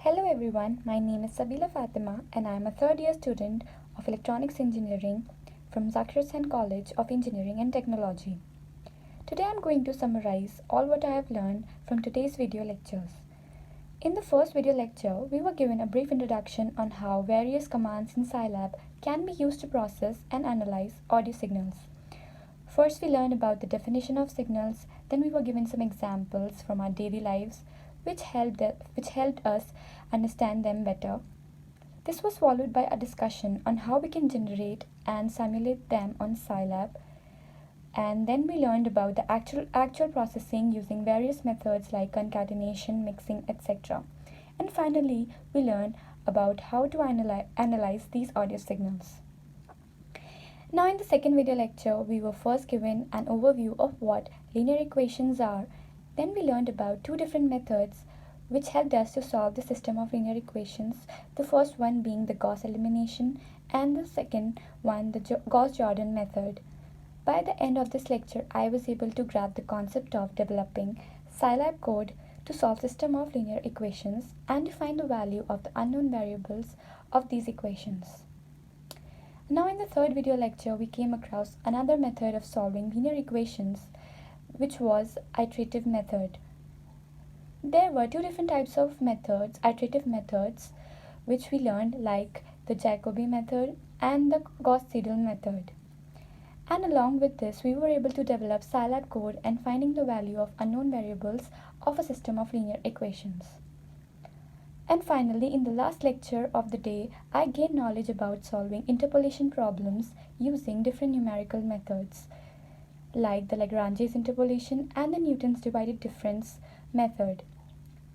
Hello everyone, my name is Sabila Fatima and I am a third year student of Electronics Engineering from Zakir Hussain College of Engineering and Technology. Today I am going to summarize all what I have learned from today's video lectures. In the first video lecture, we were given a brief introduction on how various commands in SCILAB can be used to process and analyze audio signals. First, we learned about the definition of signals, then we were given some examples from our daily lives which helped us understand them better. This was followed by a discussion on how we can generate and simulate them on SCILAB, and then we learned about the actual processing using various methods like concatenation, mixing, etc. And finally, we learned about how to analyze these audio signals. Now in the second video lecture, we were first given an overview of what linear equations are. Then we learned about two different methods which helped us to solve the system of linear equations, the first one being the Gauss elimination and the second one the Gauss-Jordan method. By the end of this lecture, I was able to grab the concept of developing SCILAB code to solve system of linear equations and to find the value of the unknown variables of these equations. Now in the third video lecture, we came across another method of solving linear equations, which was iterative method. There were two different types of methods, iterative methods, which we learned, like the Jacobi method and the Gauss-Seidel method. And along with this, we were able to develop SCILAB code and finding the value of unknown variables of a system of linear equations. And finally, in the last lecture of the day, I gained knowledge about solving interpolation problems using different numerical methods, like the Lagrange's interpolation and the Newton's divided difference method.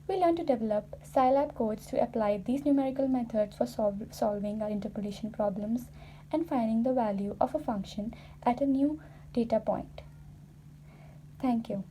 We learned to develop SCILAB codes to apply these numerical methods for solving our interpolation problems and finding the value of a function at a new data point. Thank you.